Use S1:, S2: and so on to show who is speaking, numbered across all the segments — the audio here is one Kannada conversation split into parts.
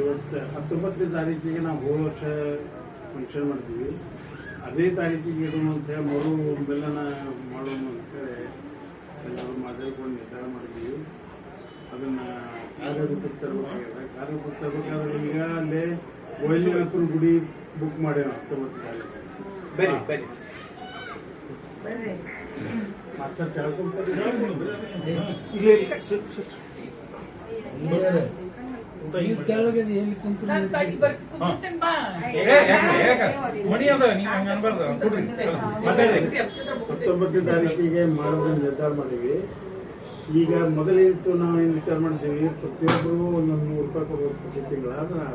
S1: ಇವತ್ತು 19ನೇ ತಾರೀಕಿಗೆ ನಾವು ಹೋದ ವರ್ಷ ಫಂಕ್ಷನ್ ಮಾಡ್ತೀವಿ. ಅದೇ ತಾರೀಕಿಗೆ ಇಡುವಂತೆ ಮರು ಬೆಲ್ಲನ ಮಾಡೋಣ ಅಂತೇಳಿ ಎಲ್ಲರೂ ಮಾತಾಡ್ಕೊಂಡು ನಿರ್ಧಾರ ಮಾಡಿದ್ದೀವಿ. ಅದನ್ನು ಕಾರ್ಯರೂಪಕ್ಕೆ ತರಬೇಕಾಗಿದೆ. ಕಾರ್ಯರೂಪಕ್ಕೆ ತರಬೇಕಾದ್ರೆ ಈಗ ಅಲ್ಲೇ ಗೋವಿಂದಪ್ಪನ ಗುಡಿ ಬುಕ್ ಮಾಡ್ಯಾವ 19 ತಾರೀಕು. ಮಾಸ್ತರ್ ಕೇಳ್ಕೊಂತಾರೆ
S2: ಕೆಳಗೆ ಎಲ್ಲಿ ಕುಂತು
S1: 19ನೇ ತಾರೀಕಿಗೆ ಮಾಡೋದನ್ನು ನಿರ್ಧಾರ ಮಾಡಿವಿ. ಈಗ ಮೊದಲಿಟ್ಟು ನಾವು ಏನು ವಿಚಾರ ಮಾಡ್ತೀವಿ, ಪ್ರತಿಯೊಬ್ಬರು ಒಂದೊಂದು 100 ರೂಪಾಯಿ ಕೊಡಬೇಕು ಪ್ರತಿ ತಿಂಗಳ.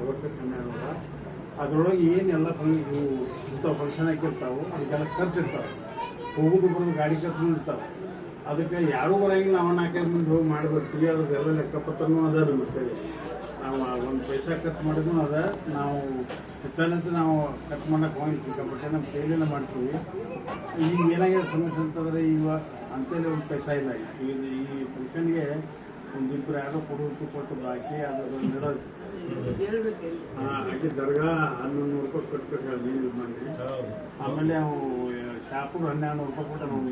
S1: ವರ್ಷಕ್ಕೆ 12 ಅದರೊಳಗೆ ಏನೆಲ್ಲ ಇವು ಇಂಥ ಫಂಕ್ಷನ್ ಹಾಕಿರ್ತಾವೆ, ಅದಕ್ಕೆಲ್ಲ ಖರ್ಚು ಇರ್ತಾವೆ. ಹೋಗೋದು ಬರೋದು ಗಾಡಿ ಖರ್ಚು ಇರ್ತಾವೆ. ಅದಕ್ಕೆ ಯಾರೂ ಬರೋಂಗಿಲ್ಲ. ನಾವು 4-5 ಮಂದಿ ಹೋಗಿ ಮಾಡಿಬಿಡ್ತೀವಿ. ಅದ್ರದ್ದೆಲ್ಲ ಲೆಕ್ಕಪತ್ರನೂ ಅದ. ಮತ್ತೆ ನಾವು ಒಂದು ಪೈಸಾ ಖರ್ಚು ಮಾಡಿದ್ರೂ ಅದ. ನಾವು ಹೆಚ್ಚಾನಂತ ನಾವು ಖರ್ಚು ಮಾಡೋಕೆ ಹೋಗಿ ಸಿಕ್ಕಾಪಟ್ಟೆ ನಮ್ಮ ಕೈಲಿನ ಮಾಡ್ತೀವಿ. ಈಗ ಏನಾಗಿದೆ ಸಮಸ್ಯೆ ಅಂತಂದರೆ ಈಗ ಅಂತೇಳಿ ಒಂದು ಪೈಸಾ ಇಲ್ಲ. ಈಗ ಈ ಫಂಕ್ಷನ್ಗೆ ಒಂದಿಬ್ಬರು ಯಾರೋ ಕೊಟ್ಟು ಬಾಕಿ ಅದೊಂದು ಆಕೆ ದರ್ಗಾ 1100 ರೂಪಾಯಿ ಕಟ್ಬೇಕು ಹೇಳಿ ನೀವು ಮಾಡಿ. ಆಮೇಲೆ ಅವು ಶಾಪುರು 1200 ರೂಪಾಯಿ ಕೊಟ್ಟು ನಾವು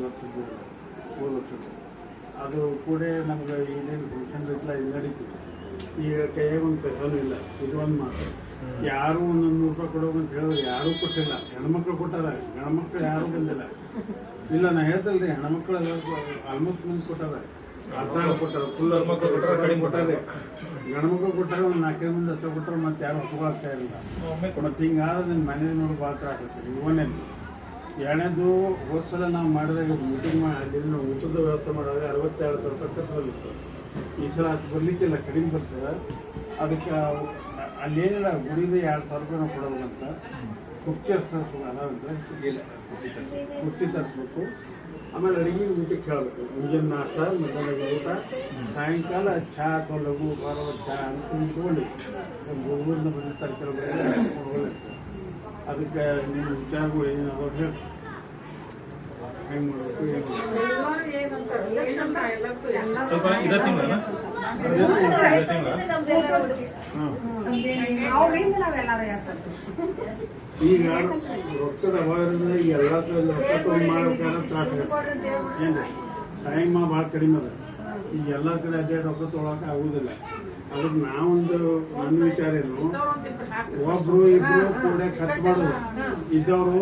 S1: ಹೋದ ವರ್ಷದ್ದು ಅದು ಕೂಡ ನಮ್ಗೆ ಏನೇನು ಫಂಕ್ಷನ್ ಇತ್ತಲ್ಲ ಇದು ನಡೀತೀವಿ. ಈಗ ಕೈಯಾಗ ಒಂದು ಪೈಸಾನೂ ಇಲ್ಲ. ಇದು ಒಂದು ಮಾತು. ಯಾರು 100 ರೂಪಾಯಿ ಕೊಡೋದು ಅಂತ ಹೇಳಿದ್ರೆ ಯಾರೂ ಕೊಟ್ಟಿಲ್ಲ. ಹೆಣ್ಮಕ್ಳು ಕೊಟ್ಟಾರ, ಗಂಡ್ಮಕ್ಳು ಯಾರೂ ಬಂದಿಲ್ಲ. ಇಲ್ಲ ನಾ ಹೇಳ್ತಲ್ಲ ರೀ, ಹೆಣ್ಮಕ್ಳು ಆಲ್ಮೋಸ್ಟ್ ಮಂದಿ ಕೊಟ್ಟಾರ. ಅರ್ಧ ಕೊಟ್ಟಾರ, ಫುಲ್ ಮಕ್ಕಳು ಕೊಟ್ಟಾರ, ಕಡಿಮೆ ಕೊಟ್ಟಾರೆ. ಗಂಡ್ಮಕ್ಳು ಕೊಟ್ಟಾರ ಒಂದು 4 ಮಂದಿ ಹತ್ರ ಕೊಟ್ಟರೆ ಮತ್ತೆ ಯಾರು ಹೊತ್ಕೊಳ್ತಾ ಇರಲಿಲ್ಲ. ಮತ್ತು ಹಿಂಗಾದ್ರೆ ನಿಮ್ಮ ಮನೇಲಿ ನೋಡಿ ಭಾಳ ತ್ರಾಸ ಆಗ್ತದೆ. ಇವನೇದು ಎರಡನೇದು ಹೋದ ಸಲ ನಾವು ಮಾಡಿದಾಗ ಮೀಟಿಂಗ್ ಮಾಡಿ ಅಲ್ಲಿಂದ ಊಟದ ವ್ಯವಸ್ಥೆ ಮಾಡಿದಾಗ 62,000 ರೂಪಾಯಿ ಖರ್ಚು ಬಂದಿತ್ತು. ಈ ಸಲ ಅದು ಬರಲಿಕ್ಕಿಲ್ಲ, ಕಡಿಮೆ ಬರ್ತದೆ. ಅದಕ್ಕೆ ಅಲ್ಲೇನಿಲ್ಲ, ಗುಡಿದ 2,000 ರೂಪಾಯಿ ನಾವು ಕೊಡೋದಂತ. ಕುರ್ಚಿ ತರಿಸ್ಬೇಕು ಅದಾವಂತ ಇಲ್ಲ, ಕುರ್ಚಿ ತರಿಸ್ಬೇಕು. ಆಮೇಲೆ ಅಡುಗೆ ಊಟಕ್ಕೆ ಕೇಳಬೇಕು. ಮುಂಜಾನೆ ನಾಷ್ಟ, ಮಧ್ಯಾಹ್ನ ಊಟ, ಸಾಯಂಕಾಲ ಚಹಾ ಅಥವಾ ಲಘು ಬಾರವ ಚಹಾ ಅಂತ ತಗೊಂಡು ಒಂದು ಊರಿಂದ ಬಂದಿರ್ತಾರೆ ಕೆಲವು. ಅದಕ್ಕೆ ನಿಮ್ಮ ವಿಚಾರಗಳು ಏನು ಅವ್ರು ಹೇಳಿ ಹೆಂಗೆ ಮಾಡಬೇಕು ಈಗ ರೊಕ್ಕದ ಅಭಾವದಿಂದ ಈಗ ಎಲ್ಲ ರೊಕ್ಕ ತೊಗೊಂಡು ಮಾಡ್ಬೇಕಾದ್ರೆ ತ್ರಾಸ ಆಗುತ್ತೆ. ಏನು ಟೈಮ್ ಭಾಳ ಕಡಿಮೆ ಅದ. ಈಗ ಎಲ್ಲ ಕಡೆ ಅದೇ ರೊಕ್ಕ ತೊಗೊಳಕ್ಕೆ ಆಗುದಿಲ್ಲ. ಅದಕ್ಕೆ ನಾವೊಂದು ನನ್ನ ವಿಚಾರ ಏನು, ಒಬ್ರು ಇಬ್ರು ಕೂಡ ಖರ್ಚು ಮಾಡೋದು, ಇದ್ದವರು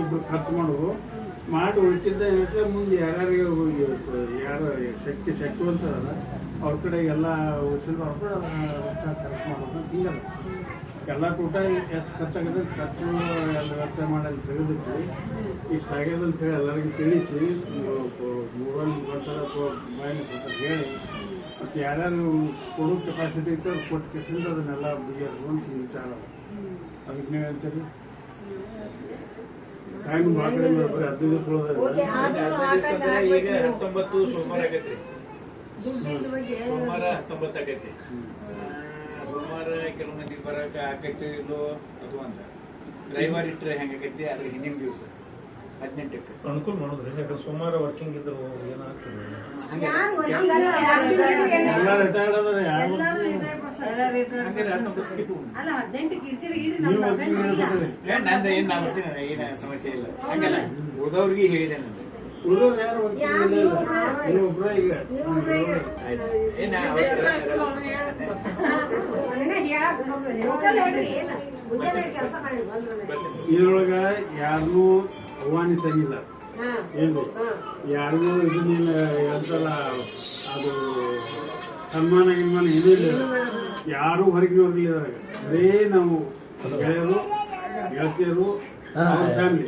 S1: ಇಬ್ರು ಖರ್ಚು ಮಾಡೋದು ಮಾಡಿ ಉಳಿತಿದ್ದ ಮುಂದೆ ಯಾರ್ಯಾರಿಗೆ ಯಾರು ಶಕ್ತಿವಂತರಲ್ಲ ಅವ್ರ ಕಡೆ ಎಲ್ಲ ಉಳಿಸಿದ್ರು ಅವ್ರ ಕಡೆ ರೊಕ್ಕ ಖರ್ಚು ಮಾಡೋದು ಹಿಂಗಲ್ಲ. ಎಲ್ಲ ಕೂಟ ಎಷ್ಟು ಖರ್ಚಾಗಿದೆ ಖರ್ಚು ಎಲ್ಲ ವ್ಯವಸ್ಥೆ ಮಾಡೋದು ತೆಗೆದಿಟ್ಟು ಇಷ್ಟು ಆಗ್ಯದ ಅಂತ ಹೇಳಿ ಎಲ್ಲರಿಗೂ ತಿಳಿಸಿ ಮೊಬೈಲ್ ಬರ್ತಾರೆ ಅಥವಾ ಮೊಬೈಲ್ ಬರ್ತಾರೆ ಹೇಳಿ ಮತ್ತು ಯಾರ್ಯಾರು ಕೊಡೋ ಕೆಪಾಸಿಟಿ ಇತ್ತು ಅವ್ರು ಕೊಟ್ಟು ಕೆಸಿಂದ ಅದನ್ನೆಲ್ಲ ಬಗೆಹರಿಸು ಅಂತ ವಿಚಾರ. ಅದಕ್ಕೆ ನೀವು ಹೇಳ್ತೀರಿ ಟೈಮ್ ಭಾಳ ಕಡಿಮೆ ಬರೀ 15 ದಿವಸ ಒಳಗೆ.
S3: ಈಗ 19 ಸೋಮವಾರ ಆಗೈತ್ರಿ. ಸೋಮವಾರ 19 ಆಗೈತಿ. ಸೋಮವಾರ ಕೆಲವು ಮಂದಿ ಬರೋಕೆ ಆಗೈತಿ ಇಲ್ಲೋ ಅದು ಅಂತ. ರವಿವಾರ ಇಟ್ಟರೆ ಹೆಂಗಾಗೈತಿ ಅದ್ರ ಹಿಂದಿನ ದಿವಸ 18ಕ್ಕೆ
S4: ಅನುಕೂಲ ಮಾಡೋದ್ರಿ. ಯಾಕಂದ್ರೆ ಸೋಮವಾರ ವರ್ಕಿಂಗ್ ಇದ್ರು ಏನಾಗ್ತದೆ
S3: ನಂದು ಏನು ನಾ ಬರ್ತೀನಿ, ಏನು ಸಮಸ್ಯೆ ಇಲ್ಲ. ಹಂಗಲ್ಲ ಉಳಿದವ್ರಿಗೆ ಹೇಳಿದೆ ನಂದು.
S1: ಇದ್ರೊಳಗ ಯಾರನ್ನೂ ಆಹ್ವಾನಿಸಂಗಿಲ್ಲ. ಏನು ಯಾರಿಗೂ ಇದನ್ನೇನು ಹೇಳ್ತಲ್ಲ, ಅದು ಸನ್ಮಾನ ಗಿನ್ಮಾನ ಏನೂ ಇಲ್ಲ. ಯಾರು ಹೊರಗೆ ಇದ್ರಾಗ ಅದೇ ನಾವು ಗೆಳೆಯರು ಗೆಳತಿಯರು ಫ್ಯಾಮಿಲಿ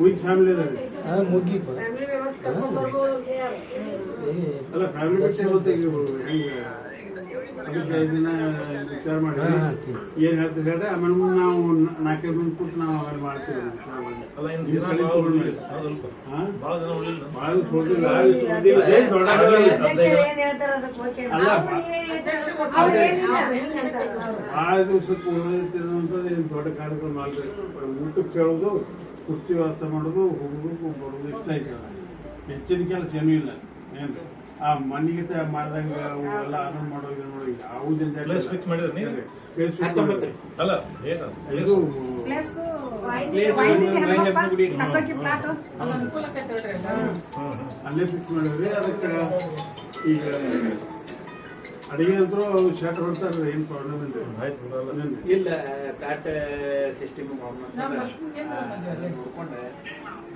S1: ವಿತ್ ಫ್ಯಾಮಿಲಿ ಇದಾರೆ. ಅಲ್ಲ ಫ್ಯಾಮಿಲಿ ಬಿಟ್ಟು ಹೆಂಗೆ ಅದಕ್ಕೆ 5 ದಿನ ವಿಚಾರ ಮಾಡಿ ಏನು ಹೇಳ್ತೀವಿ ಹೇಳ್ರಿ. ಆಮೇಲೆ ನಾವು 4 ಮಂದಿ ಕೂತು ನಾವು ಆಮೇಲೆ ಮಾಡ್ತೀವಿ. ಭಾಳ ಸೋದಿಲ್ಲ ಭಾಳ ದಿವಸಕ್ಕೆ ಉಳಿದಿರ್ತದಂಥದ್ದು ಏನು ದೊಡ್ಡ ಕಾರ್ಯಕ್ರಮ ಅಲ್ರಿ. ಊಟಕ್ಕೆ ಕೇಳೋದು, ಕುರ್ಚಿ ವ್ಯವಸ್ಥೆ ಮಾಡೋದು, ಹೋಗೋದು ಬರೋದು ಇಷ್ಟ ಐತೆ. ಹೆಚ್ಚಿನ ಕೆಲಸ ಏನೂ ಇಲ್ಲ. ಏನು ಆ ಮನೆಗೆ ಮಾಡ್ದಂಗ ಅವೆಲ್ಲ ಆನಂದ್ ಮಾಡೋದು ನೋಡಿ ಯಾವುದಿಂದ
S4: ಪ್ಲೇಸ್ ಫಿಕ್ಸ್ ಮಾಡಿದ್ರಿ ನೀವು? ಅಲ್ಲ ಏನು
S1: ಇದು ಅಲ್ಲೇ ಫಿಕ್ಸ್ ಮಾಡಿದ್ರಿ. ಅದಕ್ಕೆ ಈಗ ಅಡಿಗೆ ಅಂತೂ ಶರ್ಟ್ ಹೊಡ್ತಾರೆ, ಏನು ಪ್ರಾಬ್ಲಮ್ ಇಲ್ಲ.
S3: ಇಲ್ಲ ತಾಟ ಸಿಸ್ಟಮ್ ನೋಡ್ಕೊಂಡೆ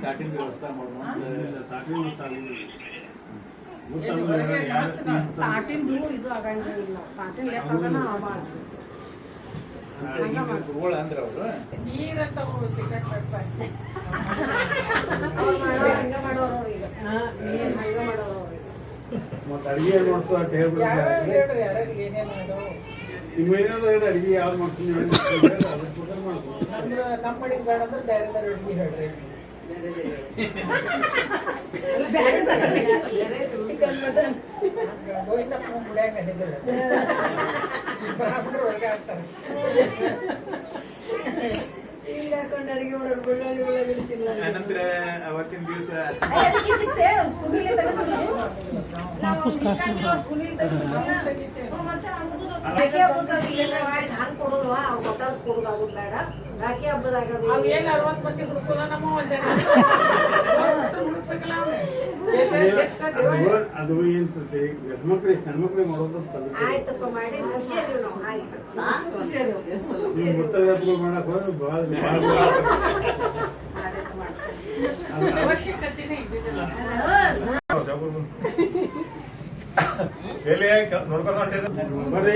S3: ತಾಟಿನ ವ್ಯವಸ್ಥೆ ಮಾಡ್ಕೊಂಡು
S1: ತಾಟಿನ
S5: ತಾಟಿಂದು ಇದು ಆಗಂಗಿಲ್ಲ, ತಾಟಿನ ಲೆಕ್ಕ
S3: ಗುರುಗಳು ಅಂದ್ರೆ ಅವರು
S5: ಹಂಗ ಮಾಡೋರು ಈಗ ಹಂಗ ಮಾಡೋರು
S1: ಮತ್ತೆ ಅಡಿಗೆ ನೋಡ್ತಾ ಟೇಬಲ್ ನಿಮ್ಮ ಏನಾದ್ರು ಹೇಳಿ ಅಡಿಗೆ ಯಾವ್ದು ಮಾಡ್ತೀನಿ ಅದ್ರ ಪ್ರಕಾರ ಮಾಡ್ತೀನಿ.
S2: ನಮ್ಮ ಮನೆಗೆ ಬೇಡ ಅಂದ್ರೆ ಬೇರೆ ಬೇರೆ ಅಡುಗೆ ಹೇಳ್ರಿ. ಗೋವಿಂದಪ್ಪ ಗುಡಿಯಾಗ ನಡೆದಿಲ್ಲ ಒಳಗೆ ಆಗ್ತಾರೆ.
S3: ಆನಂತರ ಅವತ್ತಿನ ದಿವಸ
S5: ರಾಖಿ ಹಬ್ಬದಾಗ
S2: ಏನ್ 60 ಮಂದಿ ಹುಡುಕೋದ ನಮ್ಮ ಹುಡುಕ್ಬೇಕಲ್ಲ
S1: ಅದು ಏನ್ತದೆ ಹೆಣ್ಮಕ್ಳಿಗೆ ಮಾಡೋದು
S5: ಆಯ್ತಪ್ಪ ಮಾಡಿ ಖುಷಿ ಅದೀವಿ ನಾವು. ಆಯ್ತು
S1: ನೀವು ಮುತ್ತೈದೆ ಹಬ್ಬಗಳು ಮಾಡಕ್ ಹೋದ್ರೆ ಭಾಳ
S2: ಅವಶ್ಯಕತೆನೇ ಇದ್ದಿದ್ದಿಲ್ಲ.
S4: ಎಲ್ಲಿ ನೋಡ್ಕೊಂಡು ಹೊಂಟಿದ್ರು?
S1: ಬರೀ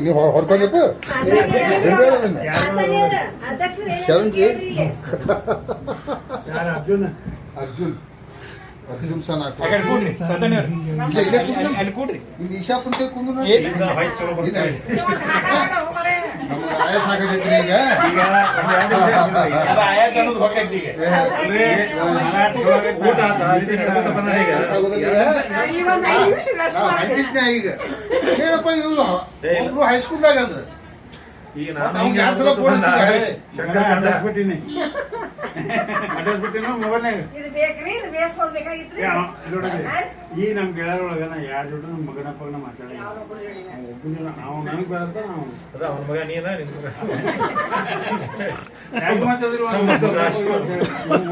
S6: ನೀವು ಹೊಡ್ಕೊಂಡಿಪ್ಪ
S1: ಯಾರು ಅರ್ಜುನ
S6: ಅರ್ಜುನ್ ಸನ್
S3: ಅಲ್ಲಿ ಕೂಡ್ರಿ.
S6: ಇಲ್ಲಿ ಈಶಾ ಪುಂಟೆ ಕುಂದು
S4: ಇಲ್ಲಿಂದ ವಯಸ್ಸು ಚಲೋ ಬರ್ತಾರೆ.
S6: ನಮ್ಗೆ ಆಯಾಸ ಆಗತೈತ್ರಿ ಈಗ
S3: ಅದು ಆಯಾಸ ಅನ್ನೋದು ಹೊಕ್ಕೈತಿ ಈಗ.
S4: ಊಟ ಆತ ಅಲ್ಲಿ ನಡ್ಕೊಂತ ಬಂದಾರ ಈಗ.
S6: ಅಂತಿದ್ನ ಈಗ ಏನಪ್ಪ ಇವ್ರು ಒಬ್ರು ಹೈಸ್ಕೂಲ್ದಾಗ ಅಂದ್ರೆ
S4: ಈಗ
S6: ಅವ್ನಿಗೆ 2 ಸಲ ಫೋನ್ ಹಚ್ಚಿದ್ದೆ.
S1: ಅಡ್ಡಾಡ್ಬಿಟ್ಟಿನಿ ಮೊಬೈಲ್ನಾಗ
S5: ಇದು ಬೇಕ್ರಿ, ಇದು ಬೇಸ್ ಹೋಗ್ಬೇಕಾಗಿತ್ರಿ.
S1: ಈ ನಮ್ ಗೆಳೆಯರೊಳಗ ನಾ ಯಾರ ಜೊತೆ ನಮ್ಮ ಮಗನ ಪಗನ ಮಾತಾಡಿ ಅವ್ನು ನನಗೆ ಬರತ್ತ ನಾವು
S4: ಅದ ಅವನ ಮಗ ನೀನ ನಿನ್ ಮಗ
S1: ಯಾಕೆ ಮಾತಾಡಿದ್ರು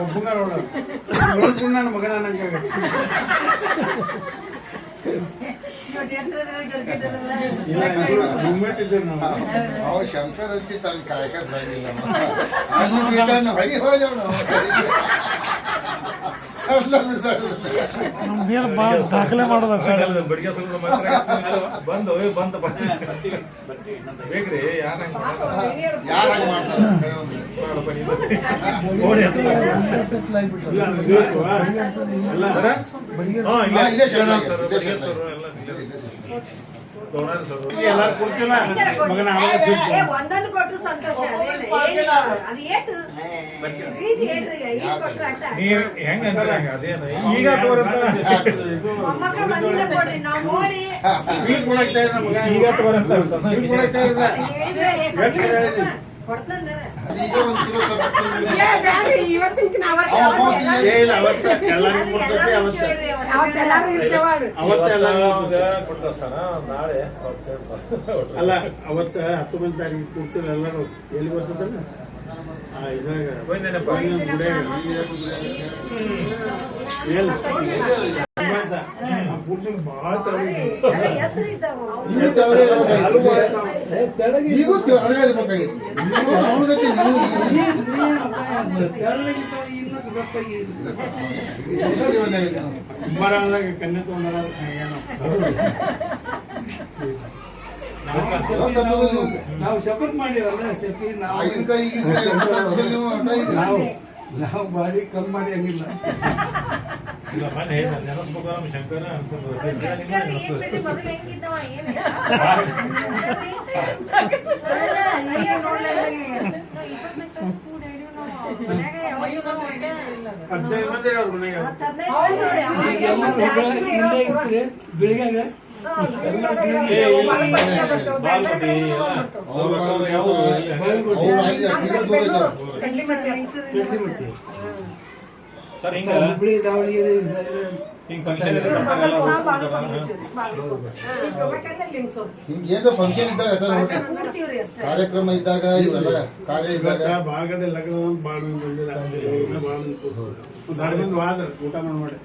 S1: ಒಬ್ಬನ ನೋಡ್ಕೊಂಡು ನನ್ನ ಮಗನ ನಂಗೆ ಇಲ್ಲ ಮೂಮೆಂಟ್ ಇದ್ದೇವೆ ನಾವು
S6: ಅವ ಶಂಕರ್ ಅಂತಿ ತನ್ನ ಕಾಯಕ ಬರಂಗಿಲ್ಲ ಹೊಳಿ ಹೋಗ್ಯವ ನಾವು
S1: ದಾಖಲೆ ಮಾಡೋದು
S4: ಬಡಿಗೆ ಸ್ವಲ್ಪ ಬಂದು ಬಂತ ಬೇಕ್ರಿ ಯಾರ
S6: ಯಾರು ಹಂಗೆ ಮಾಡ್ತಾರೆ
S1: ಎಲ್ಲಾರು ಕೊಡ್ತಿಲ್ಲ ಮಗನ
S5: ಒಂದೊಂದು ಕೊಟ್ರು ಸಂತೋಷ. ಅದು ಏಟು ಸ್ವೀಟ್ ಏಟು ಏನ್ ಕೊಟ್ರು ಅಟ್ಟ.
S4: ನೀವ್ ಹೆಂಗ ಅಂತಾರ ಅದೇನ ಈಗ ತೋರಂತ
S5: ಮೊಮ್ಮಕ್ಕಳು ಬಂದಿಲ್ಲ ಕೊಡ್ರಿ, ನಾವು ನೋಡಿ
S1: ಸ್ವೀಟ್ ಕೊಡಕ್ತಾ ಇರ ಮಗ
S4: ಈಗ ತೋರಂತ
S1: ಸ್ವೀಟ್ ಕೊಡಕ್ತಾ ಇರ
S5: ಕೊಡ್ತಂದಾರ.
S6: ಈಗ 1 ಕಿಲೋ ತರ್ತೀನಿ.
S5: ಇವತ್ತಿನ
S1: ಏ ಇಲ್ಲ ಅವತ್ತ ಎಲ್ಲರಿಗೂ ಕೊಡ್ತೈತಿ ಅವತ್ತ ಎಲ್ಲರಿಗೂ
S4: ಕೊಡ್ತಾರ ನಾಳೆ
S1: ಅಲ್ಲ ಅವತ್ತ 19 ತಾರೀಕು ಕೊಡ್ತಿಲ್ಲ ಎಲ್ಲರೂ ಎಲ್ಲಿ ಬರ್ತದಲ್ಲ ಇದ್ರಾಗ
S4: ಬಂದೇನಪ್ಪ
S1: ಪುರುಷನ್ ಭಾಳ
S5: ಎತ್ತರ ಇದ್ದಾವ.
S6: ಈಗೂ ಅಳಗ ಇರ್ಬೇಕಾಗಿತ್ತು ನೀವು ಅವಳಗತ್ತೆ ನೀವು
S1: ಕುಂಬಾರದಾಗ ಕನ್ಯೆ ತಗೊಂಡಾರ ಏನೋ
S7: ನಾವು ಶಪಥ್ ಮಾಡಿರಲ್ಲ ಶಪಿ ನಾವು
S6: ಆಗಿನ ಕೈ ಈಗಿನ ಕೈ ನೀವು
S7: ನಾವು ಬಾಡಿ ಕಮ್ಮಿ ಮಾಡಿ ಹಂಗಿಲ್ಲ.
S4: ಇಲ್ಲ ಮನೆ ನೆನಸ್ಬೇಕು ನಮ್ಮ ಶಂಕರ ಅನ್ಕೊಂಡು
S5: ಮೊದಲು ಹೆಂಗಿದ್ದವ ಏನು
S1: 15 ಮಂದಿ ಅವ್ರ ಮನೆಗೆ
S2: ಬೆಳಿಗ್ಯಾಗ
S4: ಸರ್ ಹಿಂಗ
S7: ಹುಬ್ಳಿ ದಾವಣಗೆರೆ
S4: ಹಿಂಗ್ ಫಂಕ್ಷನ್
S6: ಹಿಂಗೇನೋ ಫಂಕ್ಷನ್ ಇದ್ದಾಗ ಅಷ್ಟೇ ನೋಡ್ರಿ.
S5: ಕೂಡ್ತೀವ್ರಿ ಅಷ್ಟೇ.
S6: ಕಾರ್ಯಕ್ರಮ ಇದ್ದಾಗ ಇವೆಲ್ಲ ಕಾರ್ಯ ಇದ್ದಾಗ
S1: ಭಾಳ ಕಡೆ ಲಗ್ನ ಭಾಳ ಮಂದಿ ಬಂದಿಲ್ಲ ಭಾಳ ಮಂದಿ ವಾದ ಊಟ ಮಾಡಿ